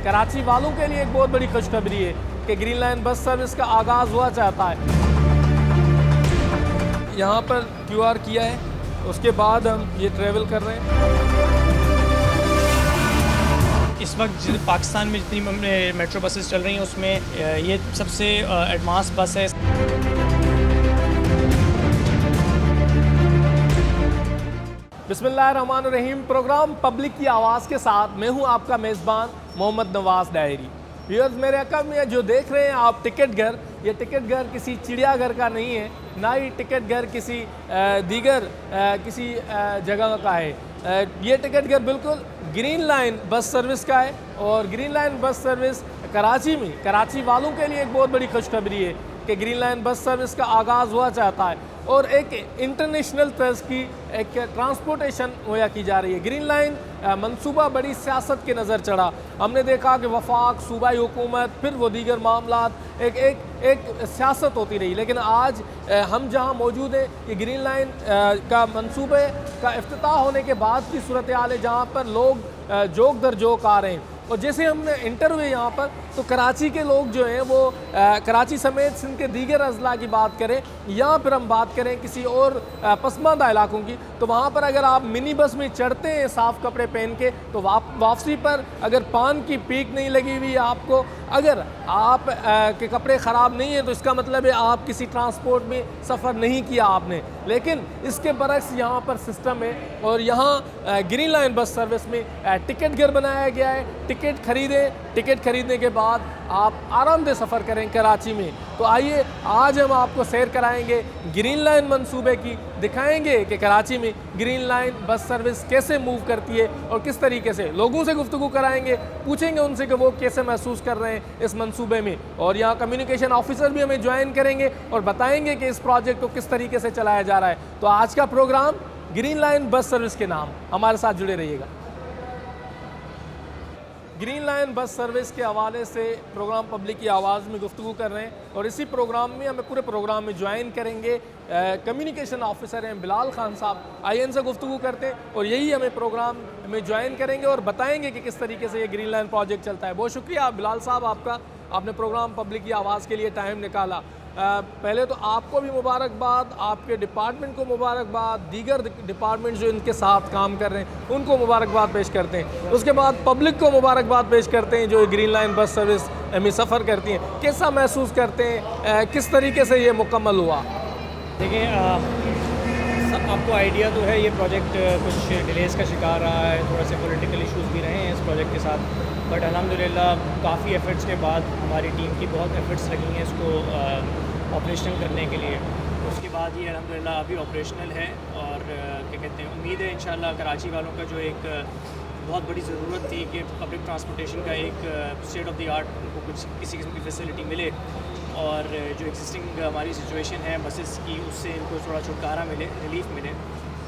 कराची वालों के लिए एक बहुत बड़ी खुशखबरी है कि ग्रीन लाइन बस सर्विस का आगाज़ हुआ चाहता है। यहाँ पर QR किया है, उसके बाद हम ये ट्रैवल कर रहे हैं। इस वक्त पाकिस्तान में जितनी मेट्रो बसेस चल रही हैं उसमें ये सबसे एडवांस बस है। बिस्मिल्लाहिर्रहमानिर्रहीम। प्रोग्राम पब्लिक की आवाज़ के साथ मैं हूं आपका मेज़बान मोहम्मद नवाज़ डायरी। व्यूअर्स, मेरे अकब में जो देख रहे हैं आप टिकट घर, ये टिकट घर किसी चिड़ियाघर का नहीं है, ना ही टिकट घर किसी दीगर किसी जगह का है। ये टिकट घर बिल्कुल ग्रीन लाइन बस सर्विस का है और green line bus service Karachi में कराची वालों के लिए एक बहुत बड़ी खुशखबरी है कि ग्रीन लाइन बस सर्विस का आगाज़ हुआ चाहता है और एक इंटरनेशनल तर्ज की एक ट्रांसपोर्टेशन मुहैया की जा रही है। ग्रीन लाइन मंसूबा बड़ी सियासत के नज़र चढ़ा। हमने देखा कि वफाक, सूबाई हुकूमत, फिर वो दीगर मामलात एक सियासत होती रही, लेकिन आज हम जहां मौजूद हैं ये ग्रीन लाइन का मंसूबे का इफ्तिताह होने के बाद की सूरत हाल है, जहाँ पर लोग जोक दर जोक आ रहे हैं। और जैसे हमने इंटर हुए यहाँ पर, तो कराची के लोग जो हैं वो कराची समेत सिंध के दीगर अजला की बात करें या फिर हम बात करें किसी और पसमानदा इलाकों की, तो वहाँ पर अगर आप मिनी बस में चढ़ते हैं साफ़ कपड़े पहन के, तो वापसी पर अगर पान की पीक नहीं लगी हुई आपको, अगर आप के कपड़े ख़राब नहीं हैं, तो इसका मतलब है आप किसी ट्रांसपोर्ट में सफ़र नहीं किया आपने। लेकिन इसके बरक्स यहाँ पर सिस्टम है और यहाँ ग्रीन लाइन बस सर्विस में टिकट घर बनाया गया है। टिकट खरीदें, टिकट खरीदने के बाद आप आरामदेह सफ़र करें कराची में। तो आइए आज हम आपको सैर कराएंगे ग्रीन लाइन मंसूबे की, दिखाएंगे कि कराची में ग्रीन लाइन बस सर्विस कैसे मूव करती है और किस तरीके से। लोगों से गुफ्तगू कराएंगे, पूछेंगे उनसे कि वो कैसे महसूस कर रहे हैं इस मंसूबे में, और यहाँ कम्युनिकेशन ऑफिसर भी हमें ज्वाइन करेंगे और बताएंगे कि इस प्रोजेक्ट को किस तरीके से चलाया जा रहा है। तो आज का program green line bus service के नाम, हमारे साथ जुड़े रहिएगा। ग्रीन लाइन बस सर्विस के हवाले से प्रोग्राम पब्लिक की आवाज़ में गुफ्तगू कर रहे हैं और इसी प्रोग्राम में हमें पूरे प्रोग्राम में ज्वाइन करेंगे कम्युनिकेशन ऑफिसर हैं बिलाल खान साहब। आइए इनसे गुफ्तगू करते हैं और यही हमें प्रोग्राम में ज्वाइन करेंगे और बताएंगे कि किस तरीके से ये ग्रीन लाइन प्रोजेक्ट चलता है। बहुत शुक्रिया बिलाल साहब आपका, आपने प्रोग्राम पब्लिक की आवाज़ के लिए टाइम निकाला। पहले तो आपको भी मुबारकबाद, आपके डिपार्टमेंट को मुबारकबाद, दीगर डिपार्टमेंट जो इनके साथ काम कर रहे हैं उनको मुबारकबाद पेश करते हैं। उसके बाद पब्लिक को मुबारकबाद पेश करते हैं जो ग्रीन लाइन बस सर्विस में सफ़र करती हैं। कैसा महसूस करते हैं, किस तरीके से ये मुकम्मल हुआ? देखिए, आपको आइडिया तो है ये प्रोजेक्ट कुछ डिलेज़ का शिकार रहा है, थोड़ा से पॉलिटिकल इश्यूज़ भी रहे हैं इस प्रोजेक्ट के साथ, बट अल्हम्दुलिल्लाह काफ़ी एफ़र्ट्स के बाद हमारी टीम की बहुत एफ़र्ट्स लगी हैं इसको ऑपरेशनल करने के लिए। उसके बाद ये अल्हम्दुलिल्लाह अभी ऑपरेशनल है और क्या कहते हैं, उम्मीद है इंशाल्लाह कराची वालों का जो एक बहुत बड़ी ज़रूरत थी कि पब्लिक ट्रांसपोर्टेशन का एक स्टेट ऑफ द आर्ट उनको कुछ किसी किस्म की फैसिलिटी मिले और जो एग्जिस्टिंग हमारी सिचुएशन है बसेस की उससे इनको थोड़ा छुटकारा मिले, रिलीफ मिले।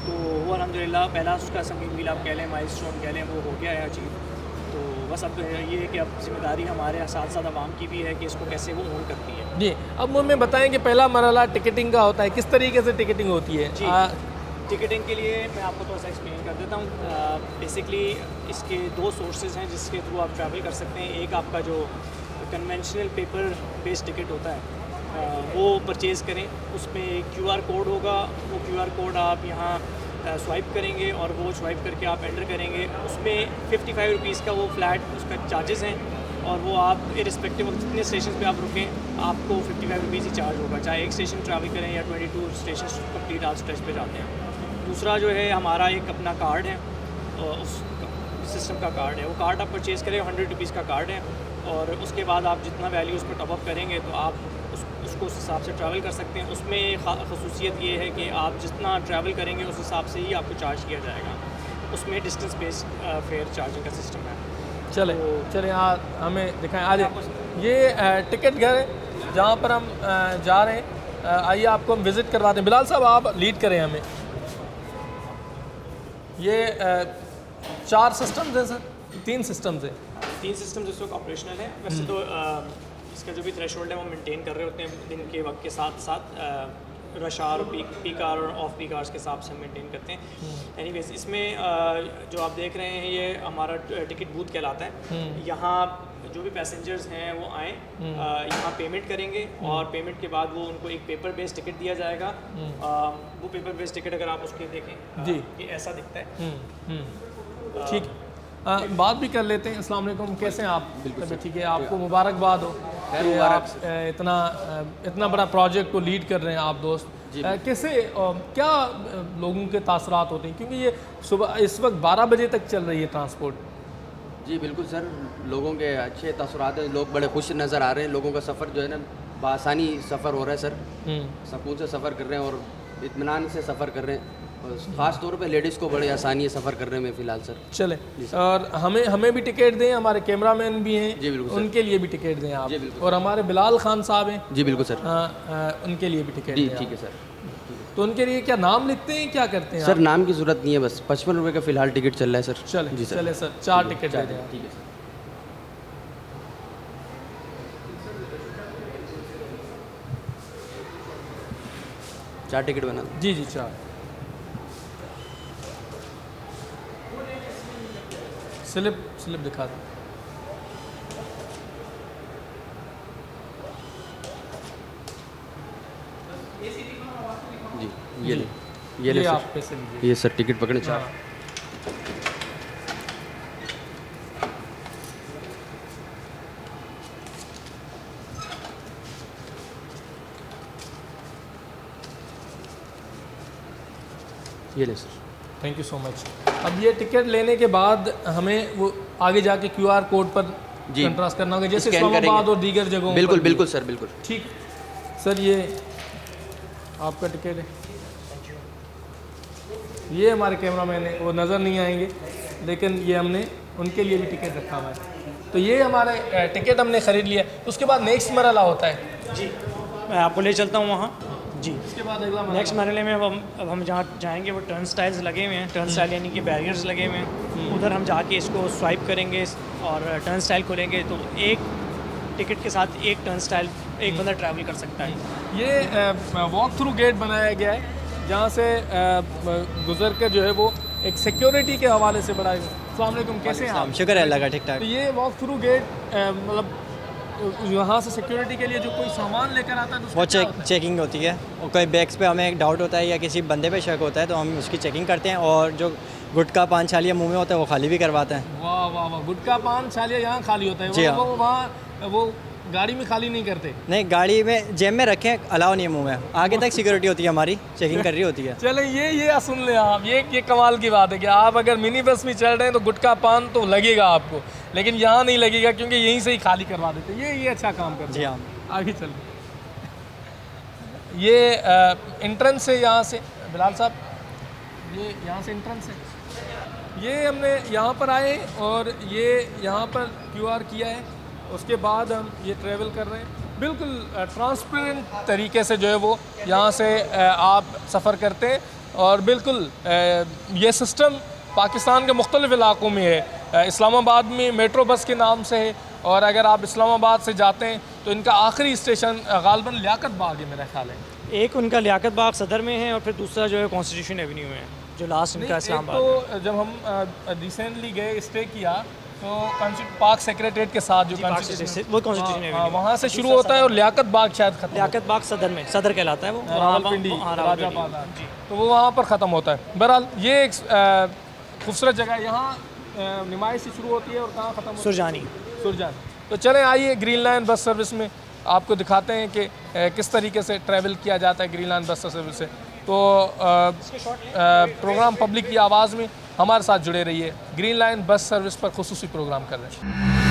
तो वो अल्हम्दुलिल्लाह पहला उसका समीन मील आप कह लें, माइलस्टोन कह लें, वो हो गया है अचीव। तो बस अब ये है कि अब जिम्मेदारी हमारे साथ साथ आवाम की भी है कि इसको कैसे वो होल्ड करती है। जी, अब हमें बताएं कि पहला मरहला टिकटिंग का होता है, किस तरीके से टिकटिंग होती है? जी, टिकटिंग के लिए मैं आपको थोड़ा सा एक्सप्लेन कर देता हूँ। बेसिकली इसके दो सोर्सेज हैं जिसके थ्रू आप ट्रैवल कर सकते हैं। एक आपका जो कन्वेंशनल पेपर बेस्ड टिकट होता है वो परचेज़ करें, उसमें QR कोड होगा, वो QR कोड आप यहाँ स्वाइप करेंगे और वो स्वाइप करके आप एंटर करेंगे। उसमें 55 रुपीज़ का वो फ्लैट उसका चार्जेस हैं और वो आप इरिस्पेक्टिव ऑफ जितने स्टेशन पे आप रुकें आपको 55 रुपीज़ ही चार्ज होगा, चाहे एक स्टेशन ट्रैवल करें या 22 स्टेशन कंप्लीट आप स्ट्रेच पे जाते हैं। दूसरा जो है हमारा एक अपना कार्ड है, उस सिस्टम का कार्ड है, वो कार्ड आप परचेज़ करें, 100 रुपीज़ का कार्ड है और उसके बाद आप जितना वैल्यू उस पर टॉपअप करेंगे तो आप उसको उस हिसाब से ट्रैवल कर सकते हैं। उसमें खसूसियत ये है कि आप जितना ट्रैवल करेंगे उस हिसाब से ही आपको चार्ज किया जाएगा। उसमें डिस्टेंस बेस्ड फेयर चार्जिंग का सिस्टम है। चले यहाँ हमें दिखाएं, आज ये टिकट घर है जहाँ पर हम जा रहे हैं। आइए आपको हम विज़िट करवाते हैं। बिलाल साहब आप लीड करें हमें। ये 4 सिस्टम्स हैं सर? 3 सिस्टम्स हैं। 3 सिस्टम्स इस वक्त ऑपरेशनल है। वैसे तो इसका जो भी थ्रेशोल्ड है वो मेंटेन कर रहे होते हैं दिन के वक्त के साथ साथ। रश आवर और पीक आवर और ऑफ पीक आवर्स के हिसाब से हम मेंटेन करते हैं। एनीवेज इसमें जो आप देख रहे हैं ये हमारा टिकट बूथ कहलाता है। यहाँ जो भी पैसेंजर्स हैं वो आएँ, यहाँ पेमेंट करेंगे और पेमेंट के बाद वो उनको एक पेपर बेस्ड टिकट दिया जाएगा। वो पेपर बेस्ड टिकट अगर आप उसके देखें जी ये ऐसा दिखता है। ठीक, बात भी कर लेते हैं। अस्सलाम वालेकुम, कैसे हैं आप? बिल्कुल ठीक है, आपको मुबारकबाद हो कि आप इतना बड़ा प्रोजेक्ट को लीड कर रहे हैं आप दोस्त। कैसे क्या लोगों के तासरात होते हैं, क्योंकि ये सुबह इस वक्त 12 बजे तक चल रही है ट्रांसपोर्ट? जी बिल्कुल सर, लोगों के अच्छे तासुरात हैं, लोग बड़े खुश नज़र आ रहे हैं। लोगों का सफ़र जो है ना बआसानी सफ़र हो रहा है सर, सुकून से सफ़र कर रहे हैं और इत्मीनान से सफ़र कर रहे हैं। ख़ास तौर पे लेडीज़ को बड़ी आसानी है सफ़र करने में फ़िलहाल सर। चले, और हमें भी टिकट दें, हमारे कैमरामैन भी हैं जी बिल्कुल, उनके लिए भी टिकट दें आप। जी बिल्कुल, और हमारे बिलाल खान साहब हैं जी बिल्कुल सर, उनके लिए भी टिकट जी दें ठीक है सर। तो उनके लिए क्या नाम लिखते हैं, क्या करते हैं सर नाम की ज़रूरत नहीं है, बस 55 रुपये का फ़िलहाल टिकट चल रहा है सर। चले जी सर, चले सर, 4 टिकट दे दें। ठीक है सर। 4 टिकट बना दो। जी जी 4 स्लिप दिखा दो। जी ये ले आप सर, पैसे लीजिए। ये सर टिकट पकड़े 4। हाँ। ये ले sir. Thank you so much. अब ये टिकट लेने के बाद हमें वो आगे जाके QR कोड पर जी कंट्रास्ट करना होगा, जैसे स्कैन इस्लामाबाद करेंगे। और दीगर जगहों बिल्कुल पर भी। बिल्कुल सर, बिल्कुल ठीक सर, ये आपका टिकट है। ये हमारे कैमरामैन है, वो नज़र नहीं आएंगे लेकिन ये हमने उनके लिए भी टिकट रखा हुआ है। तो ये हमारे टिकट हमने ख़रीद लिया। उसके बाद नेक्स्ट मरहला होता है। जी मैं आपको ले चलता हूँ वहाँ। जी उसके बाद अगला नेक्स्ट मरहले में अब हम जहाँ जाएंगे वो टर्न स्टाइल्स लगे हुए हैं। टर्न स्टाइल यानी कि बैरियर्स लगे हुए हैं। उधर हम जाके इसको स्वाइप करेंगे और टर्न स्टाइल खोलेंगे तो एक टिकट के साथ एक टर्न स्टाइल एक बंदा ट्रैवल कर सकता है। ये वॉक थ्रू गेट बनाया गया है जहाँ से गुजर कर जो है वो एक सिक्योरिटी के हवाले से बढ़ाया गया। अस्सलाम वालेकुम, कैसे हैं आप? शुक्र है अल्लाह का, ठीक ठाक। तो ये वॉक थ्रू गेट मतलब यहाँ से सिक्योरिटी के लिए जो कोई सामान लेकर आता है तो उसका वो क्या होता है? चेकिंग होती है और कोई बैग्स पे हमें एक डाउट होता है या किसी बंदे पे शक होता है तो हम उसकी चेकिंग करते हैं और जो गुटखा पान छालिया मुंह में होता है वो खाली भी करवाते हैं। वाह वाह वाह, गुटखा पान छालिया यहाँ खाली होता है? जी हाँ। वो वहाँ वो गाड़ी में खाली नहीं करते? नहीं, गाड़ी में जेब में रखें, अलाउ नहीं है मुँह में। आगे तक सिक्योरिटी होती है, हमारी चेकिंग कर रही होती है। चले, ये सुन लें आप, ये कमाल की बात है कि आप अगर मिनी बस में चल रहे हैं तो गुटखा पान तो लगेगा आपको, लेकिन यहाँ नहीं लगेगा क्योंकि यहीं से ही खाली करवा देते। ये अच्छा काम करते जी हाँ। आगे चल। ये एंट्रेंस है यहाँ से बिलाल साहब, ये यहाँ से एंट्रेंस है। ये हमने यहाँ पर आए और ये यहाँ पर QR किया है, उसके बाद हम ये ट्रैवल कर रहे हैं। बिल्कुल ट्रांसपेरेंट तरीके से जो है वो यहाँ से आप सफ़र करते हैं और बिल्कुल ये सिस्टम पाकिस्तान के मुख्तलिफ़ इलाक़ों में है। इस्लामाबाद में मेट्रो बस के नाम से है और अगर आप इस्लामाबाद से जाते हैं तो इनका आखिरी स्टेशन गालबन लियाकत बाग है मेरा ख्याल है। एक उनका लियाकत बाग सदर में है और फिर दूसरा जो है कॉन्स्टिट्यूशन एवेन्यू में है, जो लास्ट इनका इस्लामाबाद है। तो जब हम रिसेंटली गए स्टे किया तो पार्क सेक्रेटरीट के साथ जो वो कॉन्स्टिट्यूशन एवेन्यू वहाँ से शुरू होता है और लियाकत बाग शायद खत्म लियाकत बाग सदर में, सदर कहलाता है वो, रावलपिंडी रावलपिंडी। राजाबाद, तो वो वहाँ पर ख़त्म होता है। बहरहाल ये एक खूबसूरत जगह है। यहाँ नुमाइश से शुरू होती है और कहाँ ख़त्म होती है? सुरजान। तो चलें आइए ग्रीन लाइन बस सर्विस में आपको दिखाते हैं कि किस तरीके से ट्रैवल किया जाता है ग्रीन लाइन बस सर्विस से। तो प्रोग्राम पब्लिक की आवाज़ में हमारे साथ जुड़े रहिए। ग्रीन लाइन बस सर्विस पर खुसूसी प्रोग्राम कर रहे हैं।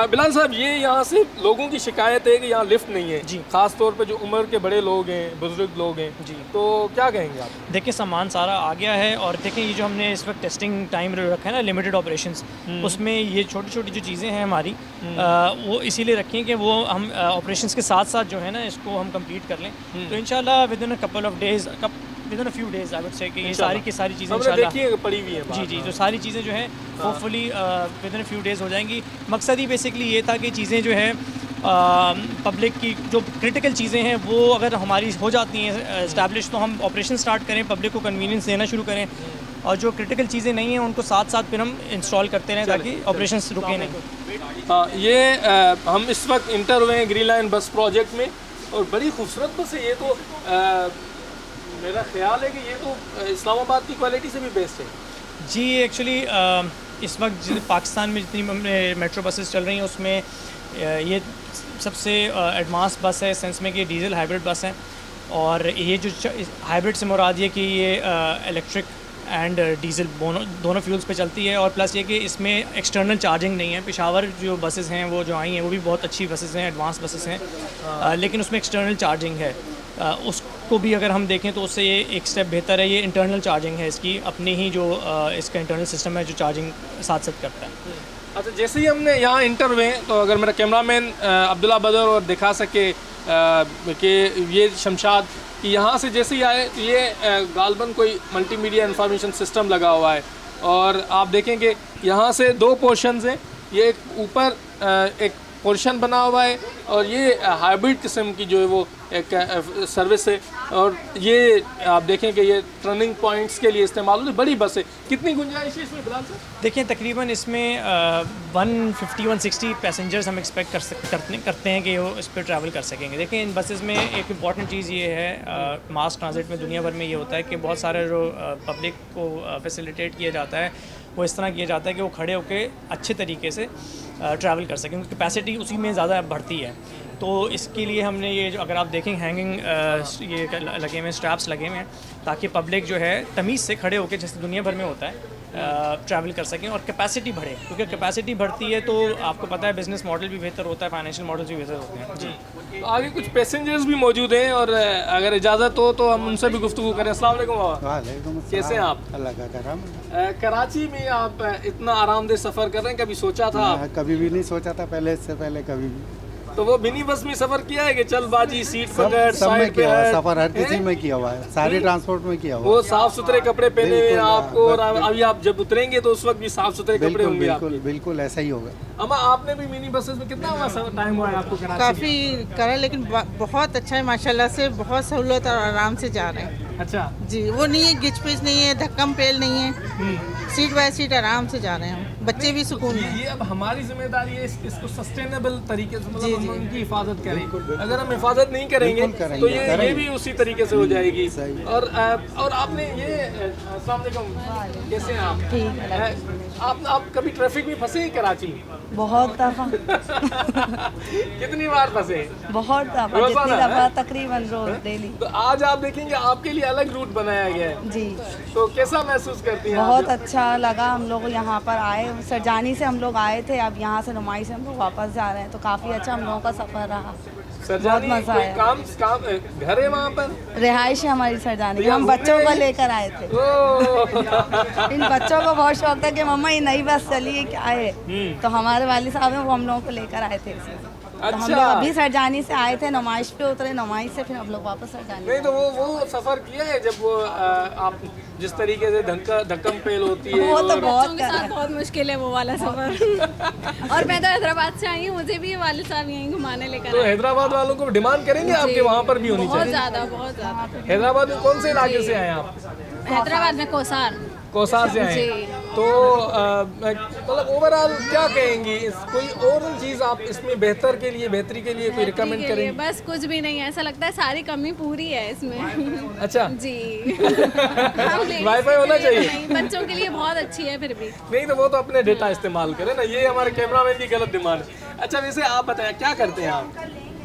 बिलाल साहब, ये यहाँ से लोगों की शिकायत है कि यहाँ लिफ्ट नहीं है जी। खास तौर पे जो उम्र के बड़े लोग हैं, बुजुर्ग लोग हैं जी। तो क्या कहेंगे आप? देखिए सामान सारा आ गया है और देखिए ये जो हमने इस वक्त टेस्टिंग टाइम रखा है ना लिमिटेड ऑपरेशंस, उसमें ये छोटी छोटी जो चीज़ें हैं हमारी वो इसीलिए रखी हैं कि वो हम ऑपरेशंस के साथ साथ जो है ना इसको हम कंप्लीट कर लें। तो इंशाल्लाह with in a couple of days, with in a few days I would say कि ये सारी की सारी चीज़ें हमने इंशाल्लाह देखी है पड़ी हुई है जी जी जो सारी चीज़ें जो हैं hopefully with in few days हो जाएंगी। मकसद ही बेसिकली ये था कि चीज़ें जो है पब्लिक की जो क्रिटिकल चीज़ें हैं वो अगर हमारी हो जाती हैं इस्टेब्लिश तो हम ऑपरेशन स्टार्ट करें, पब्लिक को कन्वीनियंस देना शुरू करें, और जो क्रिटिकल चीज़ें नहीं हैं उनको साथ साथ फिर हम इंस्टॉल करते रहें ताकि ऑपरेशन रुके नहीं। हाँ, ये हम इस वक्त इंटर हुए हैं ग्रीन लाइन बस प्रोजेक्ट में और बड़ी खूबसूरत बस है ये तो मेरा ख्याल है कि ये तो इस्लामाबाद की क्वालिटी से भी बेस्ट है। जी एक्चुअली इस वक्त पाकिस्तान में जितनी मेट्रो बसेस चल रही हैं उसमें ये सबसे एडवांस बस है सेंस में कि डीजल हाइब्रिड बस है, और ये जो हाइब्रिड से मुराद ये कि ये इलेक्ट्रिक एंड डीजल दोनों फ्यूल्स पे चलती है, और प्लस ये कि इसमें एक्सटर्नल चार्जिंग नहीं है। पेशावर जो बसेस हैं वो जो आई हैं वो भी बहुत अच्छी बसेस हैं, एडवांस बसेस हैं, लेकिन उसमें एक्सटर्नल चार्जिंग है। उसको भी अगर हम देखें तो उससे ये एक स्टेप बेहतर है। ये इंटरनल चार्जिंग है इसकी, अपनी ही जो इसका इंटरनल सिस्टम है जो चार्जिंग साथ साथ करता है। अच्छा, जैसे ही हमने यहाँ इंटर हुए तो अगर मेरा कैमरामैन अब्दुल्ला बदर और दिखा सके कि ये शमशाद कि यहाँ से जैसे ही आए तो ये गालबन कोई मल्टीमीडिया इंफॉर्मेशन सिस्टम लगा हुआ है, और आप देखेंगे यहाँ से दो पोर्शंस हैं। ये एक ऊपर एक पोर्शन बना हुआ है और ये हाइब्रिड किस्म की जो है वो एक सर्विस है, और ये आप देखें कि ये टर्निंग पॉइंट्स के लिए इस्तेमाल होती है। बड़ी बस है, कितनी गुंजाइश है इसमें बिलाल सर? देखिए तकरीबन इसमें 150-160 पैसेंजर्स हम एक्सपेक्ट करते हैं कि वो इस पर ट्रैवल कर सकेंगे। देखिए इन बसेस में एक इम्पॉर्टेंट चीज़ ये है, मास ट्रांजिट में दुनिया भर में ये होता है कि बहुत सारे जो पब्लिक को फैसिलिटेट किया जाता है वो इस तरह किया जाता है कि वो खड़े होकर अच्छे तरीके से ट्रैवल कर सकें, कैपेसिटी उसी में ज़्यादा बढ़ती है। तो इसके लिए हमने ये जो अगर आप देखें हैंगिंग ये लगे हुए स्ट्रैप्स लगे हुए हैं ताकि पब्लिक जो है तमीज़ से खड़े होकर जैसे दुनिया भर में होता है ट्रैवल कर सकें और कैपेसिटी बढ़े, क्योंकि कैपेसिटी बढ़ती है तो आपको पता है बिज़नेस मॉडल भी बेहतर होता है, फाइनेंशियल मॉडल भी बेहतर होते हैं। जी, तो आगे कुछ पैसेंजर्स भी मौजूद हैं और अगर इजाज़त हो तो हम उनसे भी गुफ्तगू करें। अस्सलाम वालेकुम बाबा। वालेकुम अस्सलाम। कैसे हैं आप? अल्लाह का करम। कराची में आप इतना आरामदेह सफ़र कर रहे हैं, कभी सोचा था आप? कभी भी नहीं सोचा था पहले, इससे पहले कभी भी। तो वो मिनी बस में सफ़र किया है कि चलबाजी सीट सब पकड़ सब में साइड पे किया हुआ है, है? सफर हर किसी में किया हुआ है, सारे ट्रांसपोर्ट में किया हुआ वो है। साफ सुथरे कपड़े पहने हुए हैं बिल्कुल, आपको, और बिल्कुल। अभी आप जब उतरेंगे तो उस वक्त भी साफ सुथरे कपड़े बिल्कुल होंगे बिल्कुल आपके। बिल्कुल ऐसा ही होगा। अम्मा आपने भी मिनी बसेस में कितना हुआ टाइम हुआ है आपको कराची? काफ़ी करा, लेकिन बहुत अच्छा है माशाल्लाह से, बहुत सहूलत और आराम से जा रहे हैं। अच्छा, जी, वो नहीं है गिच पिच नहीं है, धक्कम पेल नहीं है, सीट बाय सीट आराम से जा रहे हैं, बच्चे भी सुकून में। ये अब हमारी जिम्मेदारी है इसको सस्टेनेबल तरीके से, मतलब हम उनकी हिफाजत करें। अगर हम हिफाजत नहीं करेंगे बिल्कुल करेंगे, तो ये करेंगे। भी उसी तरीके से हो जाएगी। सही। और आपने ये अस्सलाम वालेकुम, कैसे हैं आप? ठीक। आप कभी ट्रैफिक में फंसे हैं कराची? बहुत दफ़ा कितनी बार फंसे? बहुत दफ़ा, रोज़ाना, जितनी दफ़ा हैं? तकरीबन रोज डेली। तो आज आप देखेंगे आपके लिए अलग रूट बनाया गया है, जी, तो कैसा महसूस करती हैं बहुत आप? अच्छा लगा। हम लोग यहाँ पर आए, सरजानी से हम लोग आए थे, अब यहाँ से नुमाई से हम लोग वापस जा रहे हैं, तो काफ़ी अच्छा हम लोगों का सफ़र रहा। सरजानी बहुत मज़ा कोई आया। काम घर है वहाँ पर? रिहाइश है हमारी सरजानी, तो हम यहाँ बच्चों को घूमने- लेकर आए थे। ओह। इन बच्चों को बहुत शौक था कि मम्मा ये नई बस चली है क्या है, तो हमारे वालिद साहब हैं वो हम लोगों को लेकर आए थे इसमें। तो हम अच्छा। लोग अभी सरजानी से आए थे, नुमाइश पे उतरे, नुमाइश से फिर हम लोग वापस सरजानी। नहीं तो वो सफर किया है जब वो आप जिस तरीके से धक्कम पेल होती है वो तो और- बहुत के साथ बहुत मुश्किल है वो वाला सफर। और मैं तो हैदराबाद से आई हूँ, मुझे भी ये वाले साहब यहीं घुमाने लेकर तो आए। हैदराबाद वालों को डिमांड करेंगे आपके वहाँ पर भी होनी बहुत चाहिए। ज़्यादा, बहुत ज़्यादा। हैदराबाद में कौन से इलाके से आए आप? हैदराबाद में कोसार। कोसार से आए जी। तो मतलब ओवरऑल क्या कहेंगी, कोई और चीज़ आप इसमें बेहतरी के लिए कोई रिकमेंड के लिए करेंगे? बस कुछ भी नहीं है, ऐसा लगता है सारी कमी पूरी है इसमें। अच्छा। जी। वाईफाई होना चाहिए। नहीं, बच्चों के लिए बहुत अच्छी है फिर भी। नहीं तो वो तो अपने डेटा इस्तेमाल करें ना, ये हमारे कैमरामैन की गलत डिमांड है। अच्छा, वैसे आप बताएं क्या करते हैं आप?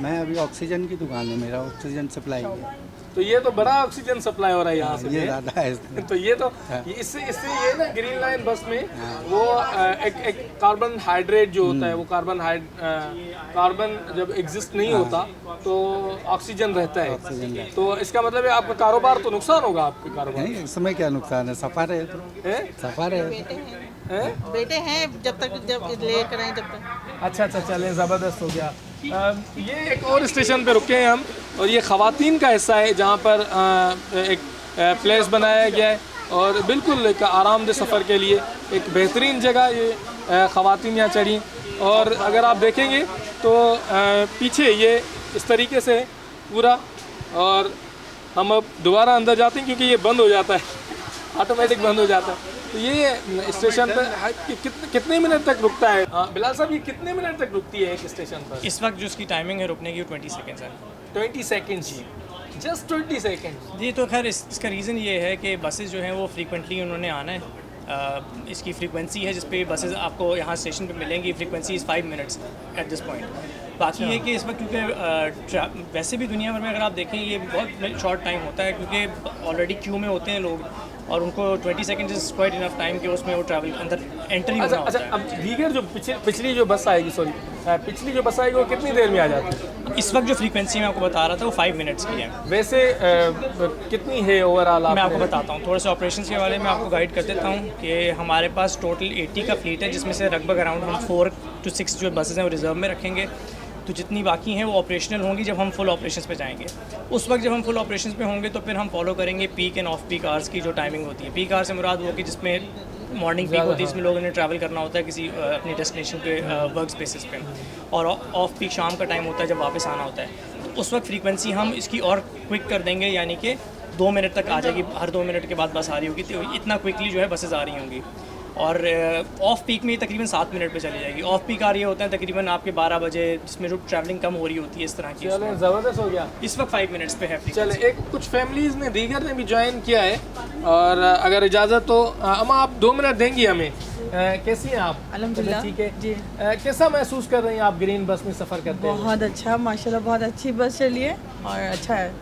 मैं अभी ऑक्सीजन की दुकान है मेरा, ऑक्सीजन सप्लाई है। तो ये तो बड़ा ऑक्सीजन सप्लाई हो रहा है यहाँ से। ये ज़्यादा है इसमें। तो ये तो इससे ये ना ग्रीन लाइन बस में वो एक कार्बन हाइड्रेट जो होता है वो कार्बन जब एग्जिस्ट नहीं होता तो ऑक्सीजन रहता है। तो इसका मतलब है आपका कारोबार तो नुकसान होगा आपके कारोबार। नहीं इसमें क्या नुकसान है, सफ़र है तो हैं? सफ़र है। बेटे हैं जब लेकर आए जब तक। अच्छा चलें, ज़बरदस्त हो गया। ये एक और स्टेशन पे रुके हैं हम और ये ख़वातीन का हिस्सा है जहाँ पर एक प्लेस बनाया गया है और बिल्कुल एक आरामदेह सफ़र के लिए एक बेहतरीन जगह ये ख़वातीन यहाँ चढ़ी। और अगर आप देखेंगे तो पीछे ये इस तरीके से है पूरा, और हम अब दोबारा अंदर जाते हैं क्योंकि ये बंद हो जाता है, ऑटोमेटिक बंद हो जाता है। तो ये स्टेशन पर कितने मिनट तक रुकता है? बिलाल साहब, ये कितने मिनट तक रुकती है एक स्टेशन पर? इस वक्त जो इसकी टाइमिंग है रुकने की 20 सेकेंड्स है। 20 सेकेंड जी, जस्ट 20 सेकेंड जी। तो खैर इसका रीज़न ये है कि बसेस जो हैं वो फ्रीक्वेंटली उन्होंने आना है। इसकी फ्रीक्वेंसी है जिस पे बसेस आपको यहाँ स्टेशन पे मिलेंगी, frequency is 5 minutes at this point. बाकी ये कि इस वक्त क्योंकि वैसे भी दुनिया भर में अगर आप देखें ये बहुत शॉर्ट टाइम होता है क्योंकि ऑलरेडी क्यू में होते हैं लोग और उनको 20 second is quite enough time कि उसमें वो ट्रैवल अंदर एंट्री होना होता है। अब दीगर जो पिछली जो बस आएगी पिछली जो बस आएगी वो कितनी देर में आ जाती है? इस वक्त जो फ्रीक्वेंसी मैं आपको बता रहा था वो 5 मिनट्स की है। वैसे कितनी है ओवरऑल? मैं आपको बताता हूँ थोड़ा सा ऑपरेशन के बारे में आपको गाइड कर देता हूँ कि हमारे पास टोटल 80 का फ्लीट है जिसमें से लगभग अराउंड हम 4 to 6 जो बसेस हैं वो रिजर्व में रखेंगे। तो जितनी बाकी हैं वो ऑपरेशनल होंगी जब हम फुल ऑपरेशंस पे जाएंगे। उस वक्त जब हम फुल ऑपरेशंस पे होंगे तो फिर हम फॉलो करेंगे peak end off peak hours की जो टाइमिंग होती है। पीक आवर से मुराद वो कि जिसमें मॉर्निंग पीक होती है, इसमें लोगों ने ट्रैवल करना होता है किसी अपनी डेस्टिनेशन पे वर्क स्पेसिस पे, और ऑफ पीक शाम का टाइम होता है जब वापस आना होता है। तो उस वक्त फ्रीक्वेंसी हम इसकी और क्विक कर देंगे, यानी कि 2 मिनट तक आ जाएगी, हर 2 मिनट के बाद बस आ रही होगी। तो इतना क्विकली जो है बसेस आ रही होंगी। और ऑफ पीक में तकरीबन 7 मिनट पे चली जाएगी। ऑफ पीक आ रही होते हैं तकरीबन आपके 12 बजे जिसमें जो ट्रैवलिंग कम हो रही होती है इस तरह की। चलें, ज़बरदस्त हो गया। इस वक्त 5 मिनट्स पे है। चले, एक कुछ फैमिलीज़ ने दीगर ने भी ज्वाइन किया है और अगर इजाज़त तो अम्मा आप 2 मिनट देंगी हमें। कैसी हैं आप? अल्हम्दुलिल्लाह ठीक है जी। कैसा महसूस कर रही हैं आप ग्रीन बस में सफ़र करते हैं? बहुत अच्छा, माशाल्लाह बहुत अच्छी बस चली है और अच्छा है।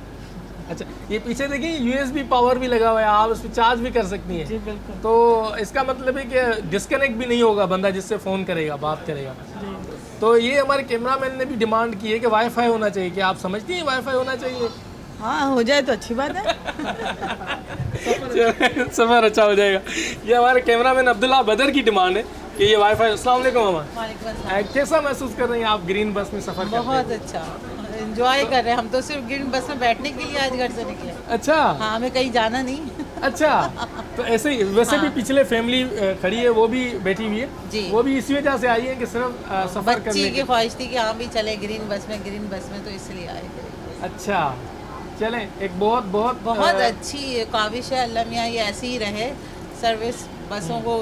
अच्छा, ये पीछे देखिए USB पावर भी लगा हुआ है, आप उस पर चार्ज भी कर सकती हैं। जी बिल्कुल। तो इसका मतलब है कि डिस्कनेक्ट भी नहीं होगा बंदा जिससे फ़ोन करेगा, बात करेगा। तो ये हमारे कैमरामैन ने भी डिमांड की है कि वाईफाई होना चाहिए। कि आप समझती हैं वाईफाई होना चाहिए? हाँ, हो जाए तो अच्छी बात है। सफ़र अच्छा हो जाएगा। ये हमारे कैमरामैन अब्दुल्ला बदर की डिमांड है कि ये वाईफाई। अस्सलाम वालेकुम मामा, कैसा महसूस कर रही हैं आप ग्रीन बस में सफ़र करते हैं? बहुत अच्छा, एंजॉय कर रहे हैं हम तो। सिर्फ ग्रीन बस में बैठने के लिए आज घर से निकले। अच्छा। हाँ, हमें कहीं जाना नहीं। अच्छा, तो ऐसे ही वैसे भी पिछले फैमिली खड़ी है, वो भी बैठी हुई है जी। वो भी इसी वजह से आई है कि सिर्फ सफ़र करने बच्ची की की ख्वाहिश थी कि हाँ भी चले ग्रीन बस में तो इसलिए आए थे। अच्छा, चलें, एक बहुत अच्छी काविश है, अल्लाह मियाँ ये ऐसी ही रहे, सर्विस बसों को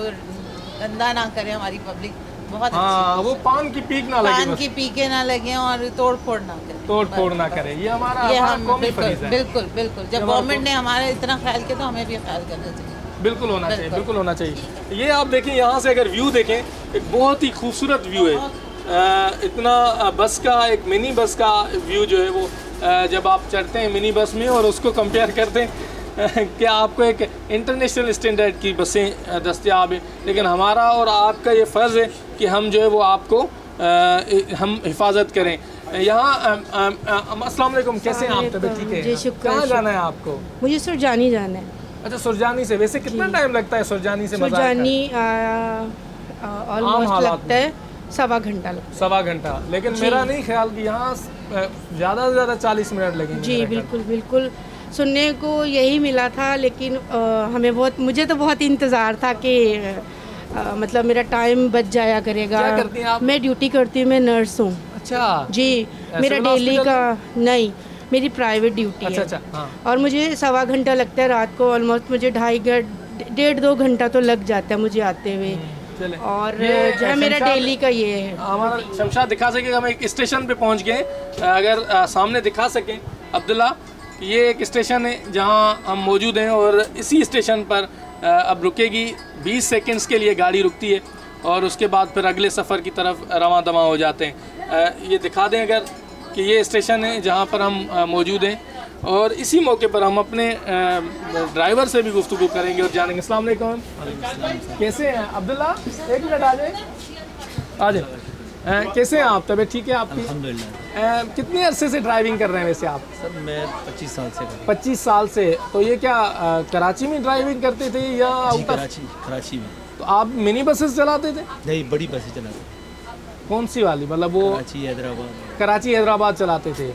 गंदा ना करे हमारी पब्लिक। बहुत हाँ, अच्छी वो पान की पीक ना लगे, पान की पीके ना लगे और तोड़ फोड़ ना करे। तोड़ फोड़ ना करे, ये हमारा कौमी फरीज़ा है। बिल्कुल जब गवर्नमेंट ने हमारा इतना ख्याल किया तो हमें भी ख्याल करना चाहिए। बिल्कुल होना चाहिए, बिल्कुल होना चाहिए। ये आप देखें, यहाँ से अगर व्यू देखें, एक बहुत ही खूबसूरत व्यू है। इतना बस का, एक मिनी बस का व्यू जो है वो जब आप चढ़ते हैं मिनी बस में और उसको कंपेयर करते हैं कि आपको एक इंटरनेशनल स्टैंडर्ड की बसें दस्तयाब हैं, लेकिन हमारा और आपका ये फ़र्ज़ है कि हम जो है वो आपको हम हिफाजत करें। यहाँ अस्सलाम वालेकुम, कैसे हैं आप? तबीयत ठीक है? जी शुक्र। कहाँ जाना है आपको? मुझे सुरजानी जाना है। अच्छा, सुरजानी से। वैसे कितना टाइम लगता है सुरजानी से? सुरजानी ऑलमोस्ट लगता है 1.25 घंटा लगता है। 1.25 घंटा, लेकिन मेरा नहीं ख्याल कि यहाँ ज़्यादा से ज़्यादा 40 मिनट लगेंगे। जी बिल्कुल सुनने को यही मिला था, लेकिन हमें मुझे तो बहुत इंतज़ार था कि मतलब मेरा टाइम बच जाया करेगा। क्या करती हैं आप? मैं ड्यूटी करती हूँ, मैं नर्स हूँ। अच्छा जी, मेरा डेली का नहीं, मेरी प्राइवेट ड्यूटी है। अच्छा, हाँ। और मुझे 1.25 घंटा लगता है रात को। ऑलमोस्ट मुझे 1.5 घंटा तो लग जाता है मुझे आते हुए। और जो है मेरा डेली का ये है। हमारा शमशाद दिखा सकेगा, हम एक स्टेशन पे पहुंच गए, अगर सामने दिखा सकें अब्दुल्ला, ये एक स्टेशन है जहां हम मौजूद हैं और इसी स्टेशन पर अब रुकेगी 20 सेकंड्स के लिए गाड़ी रुकती है और उसके बाद फिर अगले सफ़र की तरफ रवां दवां हो जाते हैं। ये दिखा दें अगर कि ये स्टेशन है जहाँ पर हम मौजूद हैं और इसी मौके पर हम अपने ड्राइवर से भी गुफ्तगू करेंगे और जानेंगे। अस्सलाम वालेकुम, कैसे हैं अब्दुल्ला? एक मिनट आ जाए। कैसे हैं आप? तबीयत ठीक है आपकी? अल्हम्दुलिल्लाह। कितने अरसे से ड्राइविंग कर रहे हैं वैसे आप? सर मैं 25 साल से 25 साल से। तो ये क्या कराची में ड्राइविंग करते थे या आउट ऑफ? कराची में। तो आप मिनी बसेस चलाते थे? नहीं, बड़ी बसें चलाते। कौन सी वाली? मतलब वो कराची हैदराबाद चलाते थे।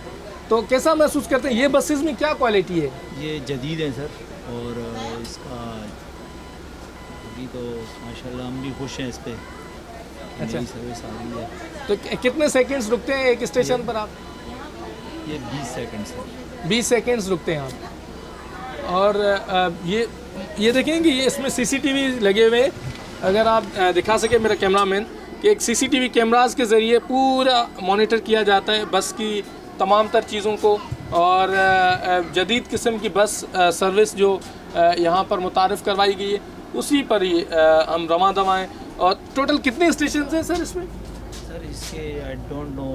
तो कैसा महसूस करते हैं? ये बसेस में क्या क्वालिटी है? ये जदीद है सर, और इसका अभी तो माशाल्लाह हम भी खुश हैं इस पे। अच्छा, सर्विस आ रही है। तो कितने सेकंड्स रुकते हैं एक स्टेशन पर आप? ये 20 सेकंड सर। 20 सेकंड्स रुकते हैं आप। और ये देखेंगे, ये इसमें सीसीटीवी लगे हुए हैं। अगर आप दिखा सके मेरा कैमरामैन कि एक सीसीटीवी कैमरास के ज़रिए पूरा मॉनिटर किया जाता है बस की तमाम तर चीज़ों को। और जदीद किस्म की बस सर्विस जो यहाँ पर मुतारिफ़ करवाई गई है उसी पर ही हम रवां दवा हैं। और टोटल कितने स्टेशन हैं सर इसमें? सर इसके आई डोंट नो।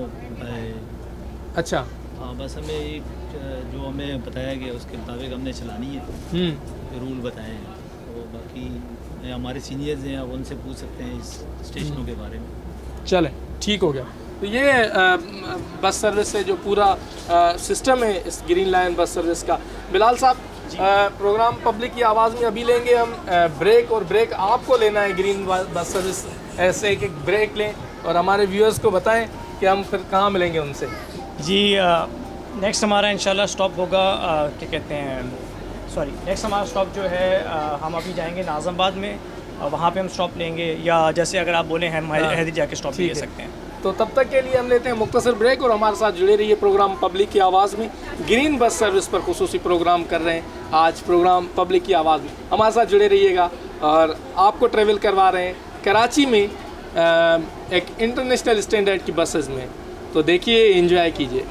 अच्छा, हाँ, बस हमें एक जो हमें बताया गया उसके मुताबिक हमने चलानी है, रूल बताए हैं। तो बाकी हमारे सीनियर्स हैं, आप उनसे पूछ सकते हैं इस स्टेशनों के बारे में। चलें, ठीक हो गया। तो ये बस सर्विस से जो पूरा सिस्टम है इस ग्रीन लाइन बस सर्विस का। बिलाल साहब, प्रोग्राम पब्लिक की आवाज़ में अभी लेंगे हम ब्रेक, और ब्रेक आपको लेना है ग्रीन बस सर्विस। ऐसे एक ब्रेक लें और हमारे व्यूअर्स को बताएं कि हम फिर कहाँ मिलेंगे उनसे। जी, नेक्स्ट हमारा इंशाल्लाह स्टॉप होगा, क्या कहते हैं, सॉरी, नेक्स्ट हमारा स्टॉप जो है हम अभी जाएंगे नाज़माबाद में, वहाँ पे हम स्टॉप लेंगे, या जैसे अगर आप बोले हम हैदरी जाके स्टॉप ले सकते हैं। तो तब तक के लिए हम लेते हैं मुख्तसर ब्रेक, और हमारे साथ जुड़े रहिए प्रोग्राम पब्लिक की आवाज़ में। ग्रीन बस सर्विस पर खुसूसी प्रोग्राम कर रहे हैं आज, प्रोग्राम पब्लिक की आवाज़ में हमारे साथ जुड़े रहिएगा। और आपको ट्रेवल करवा रहे हैं कराची में एक इंटरनेशनल स्टैंडर्ड की बसेस में। तो देखिए, एंजॉय कीजिए।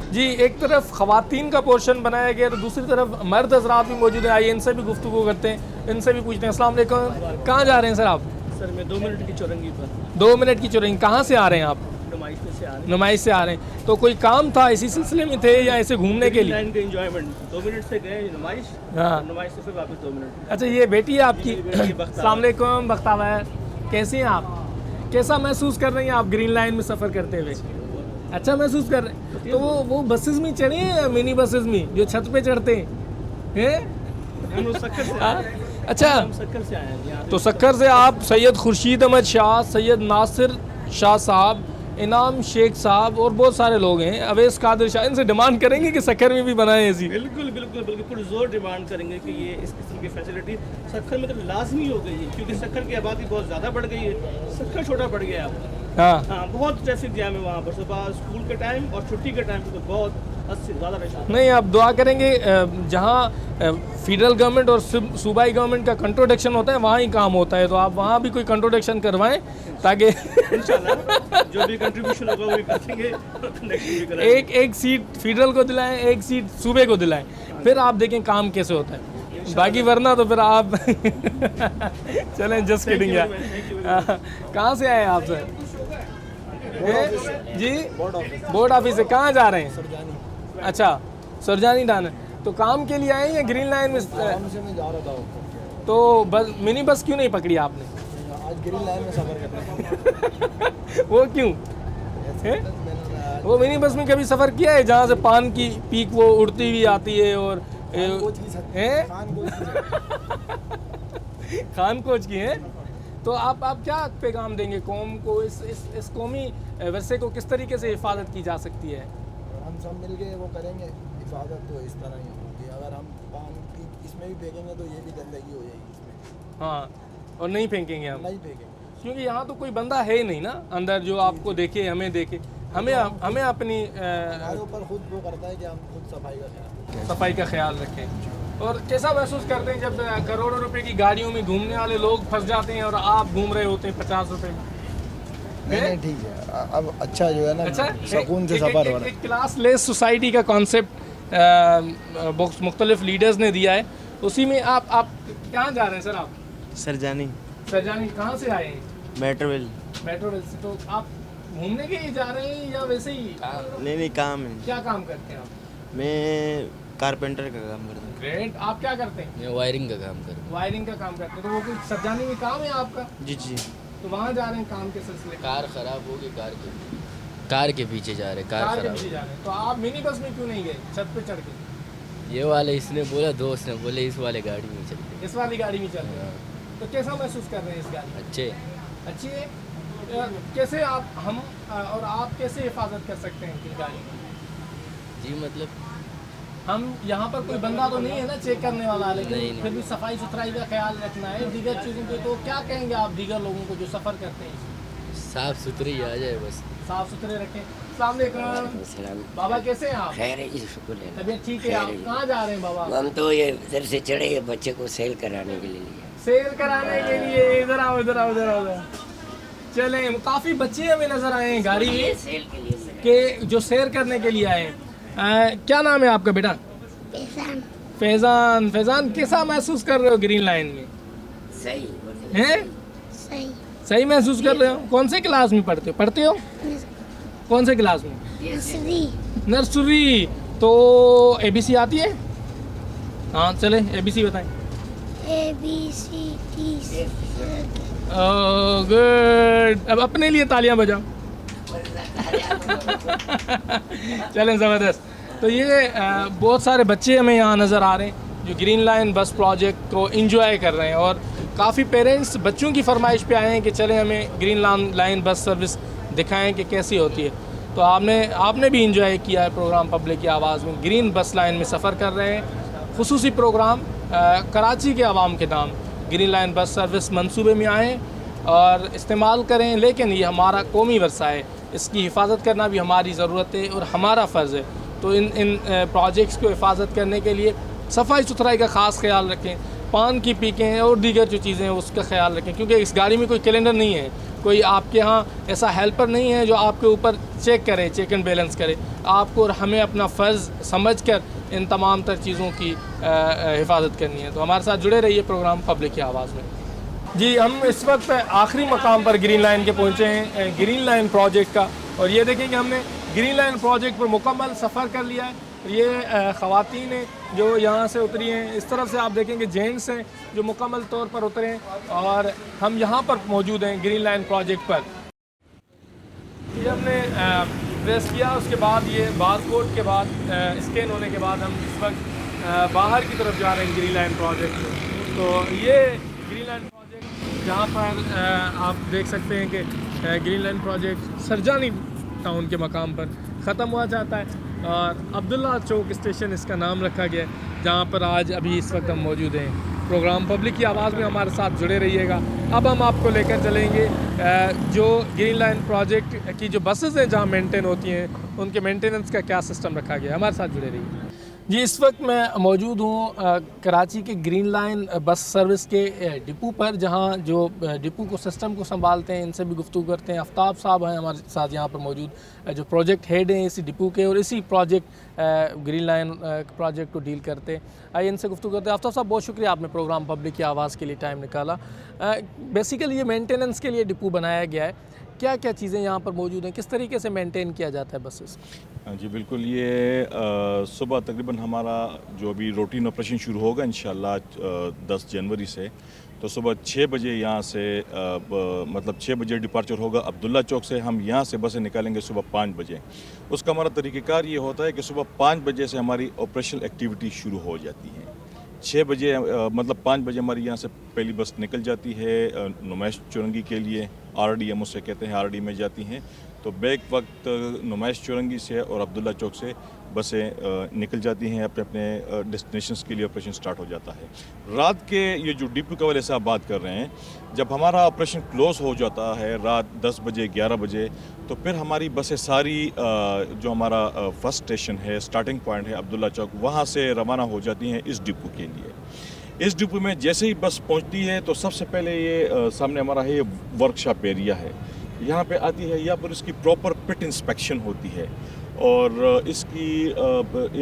जी, एक तरफ ख़वातीन का पोर्शन बनाया गया तो दूसरी तरफ मर्द हज़रात भी मौजूद हैं। आइए इनसे भी गुफ्तगू करते हैं, इनसे भी पूछते हैं। अस्सलाम वालेकुम, कहाँ जा रहे हैं सर आप? सर मैं 2 मिनट की चौरंगी पर। 2 मिनट की चौरंगी, कहाँ से आ रहे हैं आप? नुमाइश से आ रहे हैं। नुमाइश से आ रहे हैं। तो कोई काम था इसी सिलसिले में थे या ऐसे घूमने के लिए? लाइन का एंजॉयमेंट। 2 मिनट से गए नुमाइश, हाँ, नुमाइश से फिर वापस 2 मिनट। अच्छा, ये बेटी है आपकी? अस्सलाम वालेकुम बख्तावर, कैसी हैं आप? कैसा महसूस कर रही हैं आप ग्रीन लाइन में सफ़र करते हुए? अच्छा महसूस कर रहे हैं। तो वो बसेस में चढ़े हैं, मिनी बसेस में जो छत पे चढ़ते हैं? हम सक्कर से आए हैं। अच्छा, हम सक्कर से आए हैं। तो सक्कर से आप सैयद खुर्शीद अहमद शाह, सैयद नासिर शाह साहब, इनाम शेख साहब और बहुत सारे लोग हैं, अवैस कादिर शाह, इनसे डिमांड करेंगे कि सक्कर में भी बनाए ऐसी? बिल्कुल बिल्कुल बिल्कुल जोर डिमांड करेंगे कि ये इस किस्म की फैसिलिटी सक्कर में तो लाजमी हो गई है, क्योंकि सक्कर की आबादी बहुत ज़्यादा बढ़ गई है। सक्कर छोटा पड़ गया है। हाँ, बहुत ट्रैफिक जैम है वहाँ पर, सुबह स्कूल के टाइम और छुट्टी के टाइम तो बहुत हद से ज़्यादा रश आता है। नहीं, आप दुआ करेंगे जहाँ फेडरल गवर्नमेंट और सूबाई गवर्नमेंट का कंट्रोडक्शन होता है वहाँ ही काम होता है, तो आप वहाँ भी कोई कंट्रोडक्शन करवाएं ताकि इंशाल्लाह जो भी कंट्रीब्यूशन होगा वो भी करेंगे। एक सीट फेडरल को दिलाएं, एक सीट सूबे को दिलाएं, फिर आप देखें काम कैसे होता है। बाकी वरना तो फिर आप चलें, जस्ट किडिंग यार। कहाँ से आए आप सर? जी, बोर्ड ऑफिस से। कहाँ जा रहे हैं? अच्छा, सरजानी डाना। तो काम के लिए आए या ग्रीन लाइन में? काम से मैं जा रहा था। तो बस मिनी बस क्यों नहीं पकड़ी आपने? आज ग्रीन लाइन में सफ़र करना है। वो क्यों है? वो मिनी बस में कभी सफ़र किया है जहाँ से पान की पीक वो उड़ती हुई आती है? और खान कोच की है। तो आप क्या पैगाम देंगे कौम को? इस कौमी वर्से को किस तरीके से हिफाजत की जा सकती है? हम सब मिल के वो करेंगे हिफाजत, तो इस तरह ही होगी। अगर हम पान की इसमें भी फेंकेंगे तो ये भी गंदगी हो जाएगी इसमें। हाँ, और नहीं फेंकेंगे हम? नहीं फेंकेंगे, क्योंकि यहाँ तो कोई बंदा है ही नहीं ना अंदर जो आपको देखे, हमें देखे। हमें अपनी हमारे ऊपर खुद वो करता है कि हम खुद सफाई का ख्याल रखें। और कैसा महसूस करते हैं जब करोड़ों रुपए की गाड़ियों में घूमने वाले लोग फंस जाते हैं और आप घूम रहे होते हैं 50 रुपए में? नहीं ठीक है, अब अच्छा जो है ना, अच्छा, सुकून से सफ़र हो रहा है। एक क्लास लेस सोसाइटी का कॉन्सेप्ट मुख्तलिफ लीडर्स ने दिया है, उसी में आप कहाँ जा रहे हैं सर? आप सरजानी कहाँ से आए हैं? मेट्रोवेल से। तो आप घूमने के लिए जा रहे हैं या वैसे ही? नहीं काम है। क्या काम करते हैं आप? मैं कारपेंटर का काम करता हूँ। ग्रेट। आप क्या करते हैं? मैं वायरिंग का काम करता वायरिंग का काम करते हैं। तो वो कोई सरजानी में काम है आपका? जी तो वहाँ जा रहे हैं काम के सिलसिले? कार ख़राब होगी, कार के पीछे जा रहे, कार के पीछे जा रहे हैं। तो आप मिनी बस में क्यों नहीं गए छत पे चढ़ के? ये वाले इसने बोला, दोस्त ने बोले इस वाले गाड़ी में चलते। इस वाली गाड़ी में चल रहे हैं। तो कैसा महसूस कर रहे हैं इस गाड़ी में? अच्छी है। कैसे हम और आप कैसे हिफाजत कर सकते हैं इस गाड़ी की? जी मतलब हम यहाँ पर कोई बंदा तो नहीं है ना चेक करने वाला, लेकिन नहीं। फिर भी सफाई सुथराई का ख्याल रखना है दीगर चीज़ों पे। तो क्या कहेंगे आप दीगर लोगों को जो सफ़र करते हैं? साफ़ सुथरी आ जाए बस, साफ़ सुथरे रखें। अस्सलाम वालेकुम बाबा, कैसे हैं आप? खैर है जी, शुक्र है। तबीयत ठीक है? आप कहाँ जा रहे हैं बाबा? हम तो ये इधर से चढ़े बच्चे को सेल कराने के लिए। सेल कराने के लिए? इधर आओ इधर आओ इधर आओ। चले, काफ़ी बच्चे हमें नज़र आए हैं गाड़ी में सेल के लिए के जो सैर करने के लिए आए हैं। क्या नाम है आपका बेटा? फैजान कैसा महसूस कर रहे हो ग्रीन लाइन में? सही हैं? सही महसूस कर रहे हो? कौन से क्लास में पढ़ते हो? कौन से क्लास में? नर्सरी। तो ABC आती है? हाँ चले ABC बताएं। गुड। अब अपने लिए तालियां बजाओ। चलें, ज़बरदस्त। तो ये बहुत सारे बच्चे हमें यहाँ नज़र आ रहे हैं जो ग्रीन लाइन बस प्रोजेक्ट को एंजॉय कर रहे हैं, और काफ़ी पेरेंट्स बच्चों की फरमाइश पे आए हैं कि चलें हमें ग्रीन लाइन बस सर्विस दिखाएं कि कैसी होती है। तो आपने भी इंजॉय किया है प्रोग्राम पब्लिक की आवाज़ में। ग्रीन बस लाइन में सफ़र कर रहे हैं, खुसूसी प्रोग्राम कराची के आवाम के नाम ग्रीन लाइन बस सर्विस मंसूबे में आएँ और इस्तेमाल करें। लेकिन ये हमारा कौमी वर्सा है, इसकी हिफाजत करना भी हमारी ज़रूरत है और हमारा फ़र्ज़ है। तो इन प्रोजेक्ट्स को हिफाजत करने के लिए सफाई सुथराई का ख़ास ख्याल रखें, पान की पीकें और दीगर जो चीज़ें हैं उसका ख्याल रखें, क्योंकि इस गाड़ी में कोई कैलेंडर नहीं है, कोई आपके यहाँ ऐसा हेल्पर नहीं है जो आपके ऊपर चेक एंड बैलेंस करे। आपको और हमें अपना फ़र्ज़ समझकर इन तमाम तर चीज़ों की हिफाजत करनी है। तो हमारे साथ जुड़े रहिए प्रोग्राम पब्लिक की आवाज़ में। जी, हम इस वक्त आखिरी मकाम पर ग्रीन लाइन के पहुँचे हैं, ग्रीन लाइन प्रोजेक्ट का, और ये देखें कि हमने ग्रीन लाइन प्रोजेक्ट पर मुकम्मल सफ़र कर लिया है। ये ख़वातीन हैं जो यहाँ से उतरी हैं, इस तरफ से आप देखेंगे जेंट्स हैं जो मुकम्मल तौर पर उतरे हैं, और हम यहाँ पर मौजूद हैं ग्रीन लाइन प्रोजेक्ट पर। ये हमने प्रेस किया, उसके बाद ये बारकोड के बाद स्कैन होने के बाद हम इस वक्त बाहर की तरफ जा रहे हैं ग्रीन लाइन प्रोजेक्ट में। तो ये ग्रीन लाइन प्रोजेक्ट जहाँ पर आप देख सकते हैं कि green line project Sarjani town के मकाम पर ख़त्म हुआ जाता है, और अब्दुल्ला चौक स्टेशन इसका नाम रखा गया है, जहाँ पर आज अभी इस वक्त हम मौजूद हैं। प्रोग्राम पब्लिक की आवाज़ में हमारे साथ जुड़े रहिएगा। अब हम आपको लेकर चलेंगे जो ग्रीन लाइन प्रोजेक्ट की जो बसेस हैं जहाँ मेंटेन होती हैं उनके मेंटेनेंस का क्या सिस्टम रखा गया है। हमारे साथ जुड़े रहिए। जी, इस वक्त मैं मौजूद हूँ कराची के ग्रीन लाइन बस सर्विस के डिपो पर, जहाँ जो डिपो को सिस्टम को संभालते हैं इनसे भी गुफ्तगू करते हैं। आफ्ताब साहब हैं हमारे साथ यहाँ पर मौजूद, जो प्रोजेक्ट हेड हैं इसी डिपो के और इसी प्रोजेक्ट ग्रीन लाइन प्रोजेक्ट को डील करते हैं। आइए इनसे गुफ्तगू करते हैं। आफ्ताब साहब, बहुत शुक्रिया आपने प्रोग्राम पब्लिक की आवाज़ के लिए टाइम निकाला। बेसिकली ये मेंटेनेंस के लिए डिपो बनाया गया है, क्या क्या चीज़ें यहाँ पर मौजूद हैं, किस तरीके से मेंटेन किया जाता है बसेस? जी बिल्कुल, ये सुबह तकरीबन हमारा जो अभी रूटीन ऑपरेशन शुरू होगा इंशाल्लाह 10 जनवरी से, तो सुबह 6 बजे यहाँ से मतलब 6 बजे डिपार्चर होगा अब्दुल्ला चौक से। हम यहाँ से बसें निकालेंगे सुबह 5 बजे। उसका हमारा तरीक़ेकार ये होता है कि सुबह 5 बजे से हमारी ऑपरेशनल एक्टिविटी शुरू हो जाती है। 6 बजे मतलब 5 बजे हमारी यहाँ से पहली बस निकल जाती है नुमाइश चुरंगी के लिए, RD हम उसे कहते हैं, RD में जाती हैं। तो बैक वक्त नुमाइश चौरंगी से और अब्दुल्ला चौक से बसें निकल जाती हैं अपने अपने डेस्टिनेशंस के लिए, ऑपरेशन स्टार्ट हो जाता है। रात के ये जो डिपो के वाले साहब बात कर रहे हैं, जब हमारा ऑपरेशन क्लोज़ हो जाता है रात 10 बजे 11 बजे, तो फिर हमारी बसें सारी जो हमारा फर्स्ट स्टेशन है, स्टार्टिंग पॉइंट है अब्दुल्ला चौक, वहाँ से रवाना हो जाती हैं इस डिपो के लिए। इस डिपो में जैसे ही बस पहुँचती है तो सबसे पहले ये सामने हमारा है, ये वर्कशॉप एरिया है। यहाँ पे आती है, यहाँ पर इसकी प्रॉपर पिट इंस्पेक्शन होती है और इसकी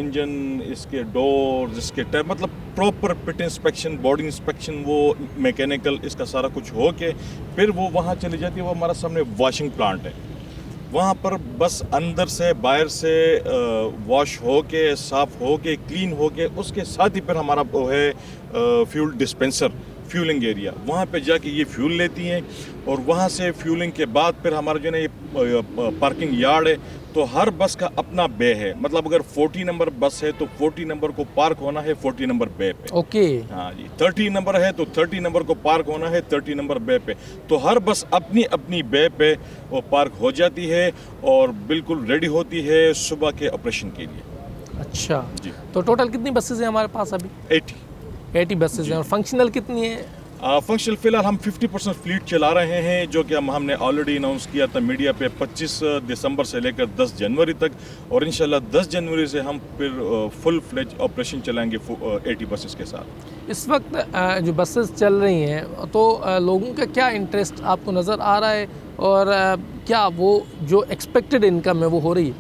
इंजन, इसके डोर, इसके टायर, मतलब प्रॉपर पिट इंस्पेक्शन, बॉडी इंस्पेक्शन, वो मैकेनिकल, इसका सारा कुछ हो के फिर वो वहाँ चली जाती है। वो हमारा सामने वॉशिंग प्लांट है, वहाँ पर बस अंदर से बाहर से वॉश हो के, साफ़ हो के, क्लीन हो के, उसके साथ ही फिर हमारा वो है फ्यूल डिस्पेंसर, फ्यूलिंग एरिया, वहाँ पे जाके ये फ्यूल लेती हैं और वहाँ से फ्यूलिंग के बाद फिर हमारा जो है ये पार्किंग यार्ड है। तो हर बस का अपना बे है, मतलब अगर 40 नंबर बस है तो 40 नंबर को पार्क होना है 40 नंबर बे पे। ओके। हाँ जी, 30 नंबर है तो 30 नंबर को पार्क होना है 30 नंबर बे पे। तो हर बस अपनी अपनी बे पे वो पार्क हो जाती है और बिल्कुल रेडी होती है सुबह के ऑपरेशन के लिए। अच्छा जी। तो टोटल कितनी बसेज हैं हमारे पास अभी? 80 बसेज हैं। और फंक्शनल कितनी है? फंक्शनल फ़िलहाल हम 50% फ्लीट चला रहे हैं, जो कि हमने ऑलरेडी अनाउंस किया था मीडिया पे 25 दिसंबर से लेकर 10 जनवरी तक, और इंशाल्लाह 10 जनवरी से हम फिर फुल फ्लेज ऑपरेशन चलाएंगे 80 बसेस के साथ। इस वक्त जो बसेस चल रही हैं तो लोगों का क्या इंटरेस्ट आपको नज़र आ रहा है और क्या वो जो एक्सपेक्टेड इनकम है वो हो रही है?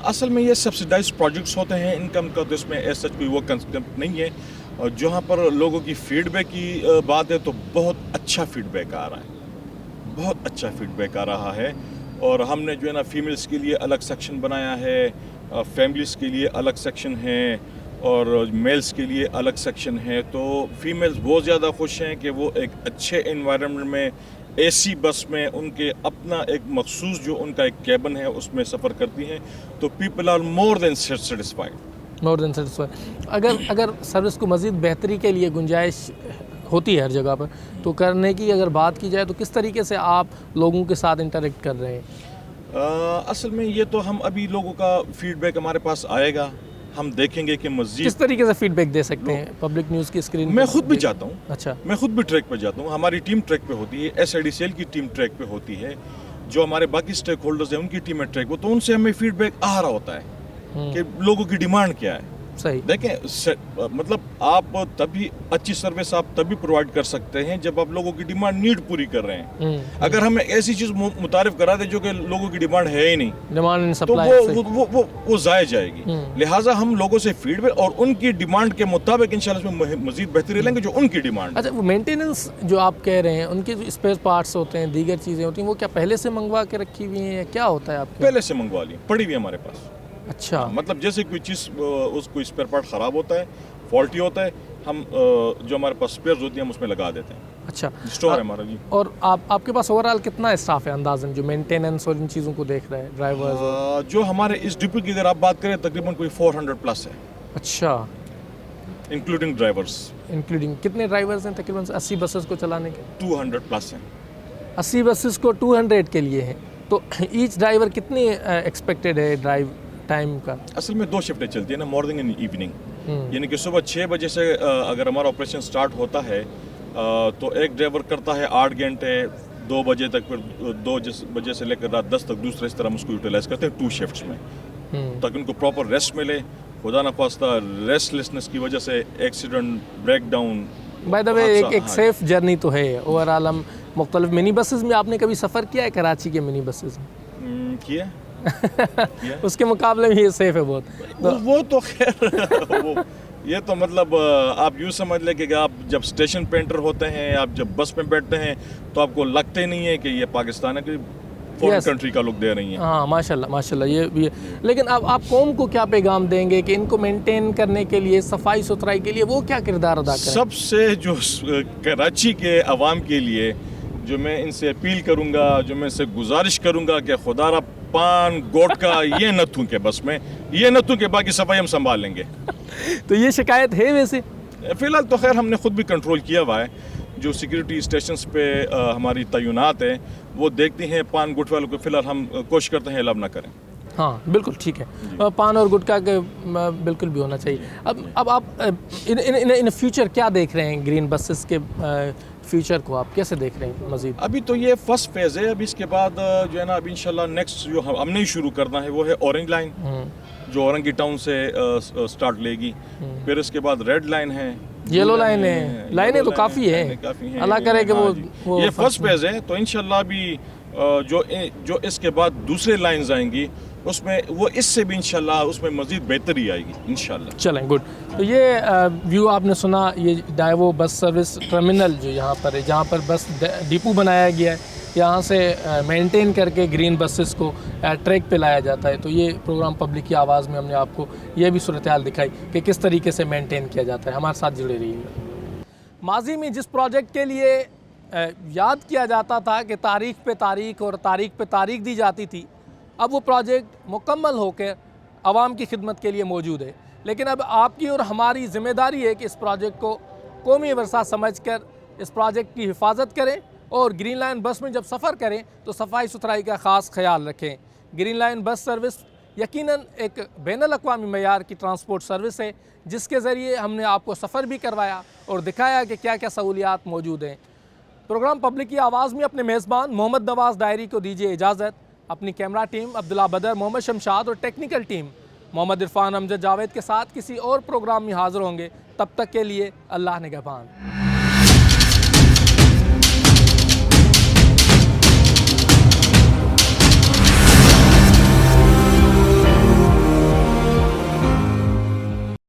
असल में ये सब्सिडाइज प्रोजेक्ट्स होते हैं, इनकम का तो इसमें ऐसा कोई वो कंसेप्ट नहीं है। और जहाँ पर लोगों की फीडबैक की बात है तो बहुत अच्छा फीडबैक आ रहा है, बहुत अच्छा फीडबैक आ रहा है। और हमने जो है ना फीमेल्स के लिए अलग सेक्शन बनाया है, फैमिलीज़ के लिए अलग सेक्शन है और मेल्स के लिए अलग सेक्शन है। तो फीमेल्स बहुत ज़्यादा खुश हैं कि वो एक अच्छे एनवायरनमेंट में AC बस में उनके अपना एक मखसूस जो उनका एक कैबिन है उसमें सफ़र करती हैं। तो people are more than satisfied. अगर सर्विस को मज़ीद बेहतरी के लिए गुंजाइश होती है हर जगह पर, तो करने की अगर बात की जाए तो किस तरीके से आप लोगों के साथ इंटरेक्ट कर रहे हैं? असल में ये तो हम अभी लोगों का फीडबैक हमारे पास आएगा, हम देखेंगे कि मज़ीद किस तरीके से फीडबैक दे सकते हैं पब्लिक न्यूज़ की स्क्रीन। मैं खुद भी जाता हूँ। अच्छा। मैं खुद भी ट्रैक पे जाता हूँ, हमारी टीम ट्रैक पे होती है, SIDCL की टीम ट्रैक पे होती है, जो हमारे बाकी स्टेक होल्डर्स हैं उनकी टीमें ट्रैक पे, तो उनसे हमें फीडबैक आ रहा होता है कि लोगों की डिमांड क्या है। सही। देखें, मतलब आप तभी अच्छी सर्विस आप तभी प्रोवाइड कर सकते हैं जब आप लोगों की डिमांड नीड पूरी कर रहे हैं। अगर हमें ऐसी चीज़ मुतारिफ करा दे जो कि लोगों की डिमांड है ही नहीं, डिमांड एंड सप्लाई, तो वो ज़ाया जाएगी। लिहाजा हम लोगों से फीडबैक और उनकी डिमांड के मुताबिक इंशाल्लाह इसमें मज़ीद बेहतरी लेंगे जो उनकी डिमांड। अच्छा, वो मेंटेनेंस जो आप कह रहे हैं, उनके जो स्पेयर पार्ट्स होते हैं, दीगर चीज़ें होती हैं, वो क्या पहले से मंगवा के रखी हुई हैं या क्या होता है आपके? पहले से मंगवा ली, पड़ी हुई हमारे पास। अच्छा। मतलब जैसे कोई चीज़ उसको स्पेयर पार्ट ख़राब होता है, फॉल्टी होता है, हम जो हमारे पास स्पेयर्स होती हैं हम उसमें लगा देते हैं। अच्छा, स्टोर है हमारा जी। और आपके पास ओवरऑल कितना स्टाफ है अंदाजन जो मेंटेनेंस और इन चीज़ों को देख रहा है, ड्राइवर्स? जो हमारे इस डिपो की अगर आप बात करें तकरीबन कोई 400 प्लस है। अच्छा, इंक्लूडिंग ड्राइवर्स। इंक्लूडिंग कितने ड्राइवर्स हैं तकरीबन 80 बसेस को चलाने के? 200 प्लस हैं। 80 बसेस को 200 के लिए हैं, तो ईच ड्राइवर कितनी एक्सपेक्टेड है ड्राइव टाइम का? असल में 2 शिफ्टें चलती है ना, मॉर्निंग एंड इवनिंग। यानी कि सुबह 6 बजे से अगर हमारा ऑपरेशन स्टार्ट होता है तो एक ड्राइवर करता है 8 घंटे, 2 बजे तक, फिर 2 बजे से लेकर रात 10 तक दूसरा, इस तरह हम उसको यूटिलाइज करते हैं 2 शिफ्ट्स में, ताकि उनको प्रॉपर रेस्ट मिले। खुदा न खास्ता रेस्टलेसनेस की वजह से accident, break down. By the way एक सेफ जर्नी तो है ओवरऑल। हम मुख्तलिफ मिनी बसेस में आपने कभी सफ़र किया है कराची के मिनी बसेस में? किया उसके मुकाबले में ये सेफ है बहुत। वो तो खैर ये तो मतलब आप यूँ समझ लें कि आप जब स्टेशन पे एंटर होते हैं, आप जब बस में बैठते हैं तो आपको लगता ही नहीं है कि ये पाकिस्तान है, कि फॉरेन कंट्री का लुक दे रही हैं। हाँ, माशाल्लाह माशाल्लाह। ये लेकिन अब आप कौम को क्या पैगाम देंगे कि इनको मेंटेन करने के लिए, सफाई सुथराई के लिए वो क्या किरदार अदा करें? सबसे जो कराची के अवाम के लिए जो मैं इनसे अपील करूँगा, जो मैं इनसे गुजारिश करूँगा कि खुदारा पान गोटका ये न थूके बस में, ये न थूके, बाकी सफाई हम संभाल लेंगे। तो ये शिकायत है वैसे? फ़िलहाल तो खैर हमने खुद भी कंट्रोल किया हुआ है, जो सिक्योरिटी स्टेशंस पे हमारी तैनात है वो देखती हैं पान गुट वालों को फ़िलहाल हम कोशिश करते हैं अलाव ना करें। हाँ बिल्कुल ठीक है, पान और गुटखा के बिल्कुल भी होना चाहिए। अब आप इन फ्यूचर क्या देख रहे हैं ग्रीन बसेस के फ्यूचर को आप कैसे देख रहे हैं मज़ीद? अभी तो ये फर्स्ट फेज़ है, अभी इसके बाद जो है ना अभी इंशाल्लाह नेक्स्ट जो हमने ही शुरू करना है वो है ऑरेंज लाइन जो औरंगी टाउन से स्टार्ट लेगी, फिर इसके बाद रेड लाइन है, येलो लाइन है, लाइनें तो काफ़ी है, अल्लाह करे कि वो ये फर्स्ट फेज़ है। तो इंशाल्लाह अभी जो इसके बाद दूसरे लाइन्स आएंगी उसमें वो इससे भी इंशाल्लाह उसमें मज़ीद बेहतरी आएगी इंशाल्लाह। चलें गुड। तो ये व्यू आपने सुना, ये डाइवो बस सर्विस टर्मिनल जो यहाँ पर है, जहाँ पर बस डिपो बनाया गया है, यहाँ से मेंटेन करके ग्रीन बसेस को ट्रैक पे लाया जाता है। तो ये प्रोग्राम पब्लिक की आवाज़ में हमने आपको ये भी सूरत हाल दिखाई कि किस तरीके से मेंटेन किया जाता है। हमारे साथ जुड़े रहिएगा। माजी में जिस प्रोजेक्ट के लिए याद किया जाता था कि तारीख पे तारीख और तारीख पे तारीख दी जाती थी, अब वो प्रोजेक्ट मुकम्मल होकर आवाम की खिदमत के लिए मौजूद है। लेकिन अब आपकी और हमारी ज़िम्मेदारी है कि इस प्रोजेक्ट को कौमी वर्सा समझकर इस प्रोजेक्ट की हिफाजत करें और ग्रीन लाइन बस में जब सफ़र करें तो सफाई सुथराई का ख़ास ख्याल रखें। ग्रीन लाइन बस सर्विस यकीनन एक बैनुल-अक़वामी मयार की ट्रांसपोर्ट सर्विस है, जिसके ज़रिए हमने आपको सफ़र भी करवाया और दिखाया कि क्या क्या सहूलियात मौजूद हैं। प्रोग्राम पब्लिक की आवाज़ में अपने मेज़बान मोहम्मद नवाज़ डायरी को दीजिए इजाज़त। अपनी कैमरा टीम अब्दुल्ला बदर, मोहम्मद शमशाद और टेक्निकल टीम मोहम्मद इरफान, अमजद जावेद के साथ किसी और प्रोग्राम में हाज़िर होंगे। तब तक के लिए अल्लाह निगहबान।